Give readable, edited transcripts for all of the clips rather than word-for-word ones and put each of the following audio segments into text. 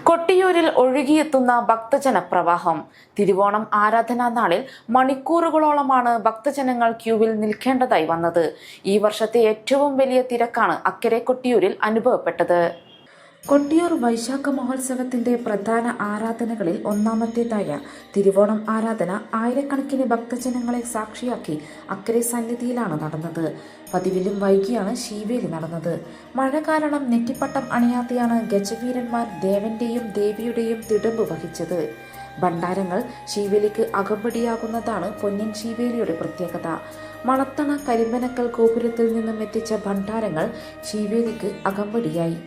കൊട്ടിയൂരിൽ ഒഴുകിയെത്തുന്ന ഭക്തജന പ്രവാഹം. തിരുവോണം ആരാധനാ നാളിൽ മണിക്കൂറുകളോളമാണ് ഭക്തജനങ്ങൾ ക്യൂവിൽ നിൽക്കേണ്ടതായി വന്നത്. ഈ വർഷത്തെ ഏറ്റവും വലിയ തിരക്കാണ് അക്കരെ കൊട്ടിയൂരിൽ അനുഭവപ്പെട്ടത്. കൊട്ടിയൂർ വൈശാഖ മഹോത്സവത്തിന്റെ പ്രധാന ആരാധനകളിൽ ഒന്നാമത്തേതായ തിരുവോണം ആരാധന ആയിരക്കണക്കിന് ഭക്തജനങ്ങളെ സാക്ഷിയാക്കി അക്കരെ സന്നിധിയിലാണ് നടന്നത്. പതിവിലും വൈകിയാണ് ശീവേലി നടന്നത്. മഴ കാരണം നെറ്റിപ്പട്ടം അണിയാതെയാണ് ഗജവീരന്മാർ ദേവന്റെയും ദേവിയുടെയും തിടമ്പ് വഹിച്ചത്. ഭണ്ഡാരങ്ങൾ ശീവേലിക്ക് അകമ്പടിയാകുന്നതാണ് പൊന്നിൻ ശീവേലിയുടെ പ്രത്യേകത. മണത്തണ കരിമ്പനക്കൽ ഗോപുരത്തിൽ നിന്നും എത്തിച്ച ഭണ്ഡാരങ്ങൾ ശീവേലിക്ക് അകമ്പടിയായി.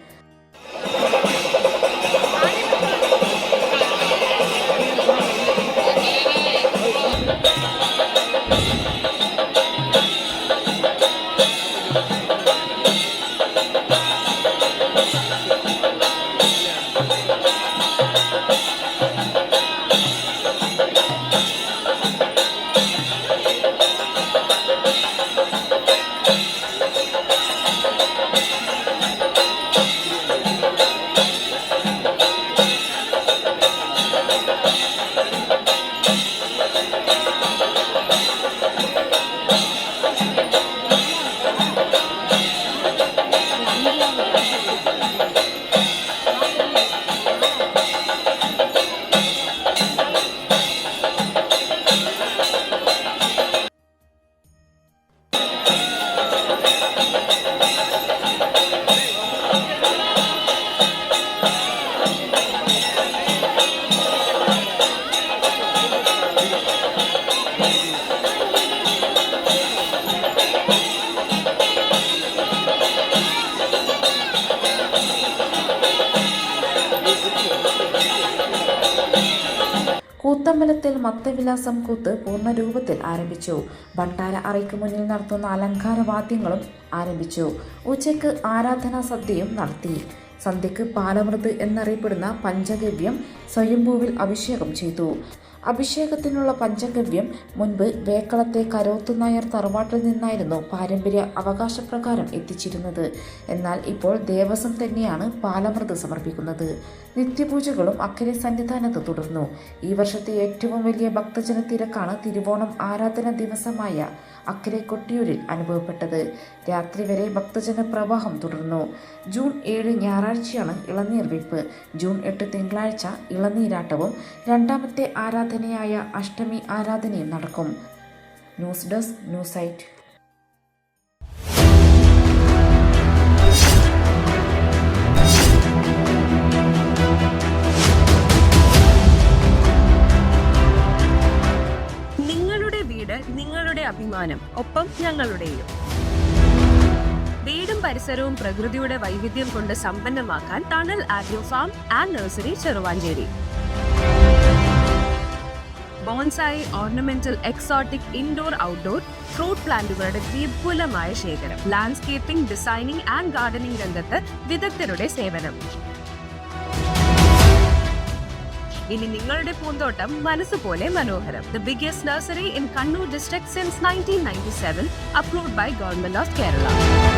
കൂത്തമ്പലത്തിൽ മത്തവിലാസം കൂത്ത് പൂർണ്ണരൂപത്തിൽ ആരംഭിച്ചു. ഭണ്ഡാര അറയ്ക്ക് മുന്നിൽ നടത്തുന്ന അലങ്കാരവാദ്യങ്ങളും ആരംഭിച്ചു. ഉച്ചയ്ക്ക് ആരാധനാ സദ്യയും നടത്തി. സന്ധ്യയ്ക്ക് പാലമൃത് എന്നറിയപ്പെടുന്ന പഞ്ചഗവ്യം സ്വയംഭൂവിൽ അഭിഷേകം ചെയ്തു. അഭിഷേകത്തിനുള്ള പഞ്ചഗവ്യം മുൻപ് വേക്കളത്തെ കരോത്തുനായർ തറവാട്ടിൽ നിന്നായിരുന്നു പാരമ്പര്യ അവകാശപ്രകാരം എത്തിച്ചിരുന്നത്. എന്നാൽ ഇപ്പോൾ ദേവസ്വം തന്നെയാണ് പാലമൃത് സമർപ്പിക്കുന്നത്. നിത്യപൂജകളും അക്കരെ സന്നിധാനത്ത് തുടർന്നു. ഈ വർഷത്തെ ഏറ്റവും വലിയ ഭക്തജന തിരക്കാണ് തിരുവോണം ആരാധന ദിവസമായ അക്കരെ കൊട്ടിയൂരിൽ അനുഭവപ്പെട്ടത്. രാത്രി വരെ ഭക്തജന പ്രവാഹം തുടർന്നു. ജൂൺ 7 ഞായറാഴ്ചയാണ് ഇളനീർ വെയ്പ്പ്. ജൂൺ 8 തിങ്കളാഴ്ച ഇളനീരാട്ടവും രണ്ടാമത്തെ ആരാധനയായ അഷ്ടമി ആരാധനയും നടക്കും. News desk news site. നിങ്ങളുടെ അഭിമാനം, ഒപ്പം ഞങ്ങളുടെയും. വീടും പരിസരവും പ്രകൃതിയുടെ വൈവിധ്യം കൊണ്ട് സമ്പന്നമാക്കാൻ tunnel agro farm and nursery Cheruvanchery. Bonsai, ornamental, exotic, indoor, outdoor fruit പ്ലാന്റുകളുടെ വിപുലമായ ശേഖരം. ലാൻഡ്സ്കേപ്പിംഗ്, ഡിസൈനിംഗ് ആൻഡ് ഗാർഡനിംഗ് രംഗത്ത് വിദഗ്ധരുടെ സേവനം. ഇനി നിങ്ങളുടെ പൂന്തോട്ടം മനസ്സുപോലെ മനോഹരം. The biggest nursery in Kannur district since 1997, approved by Government of Kerala.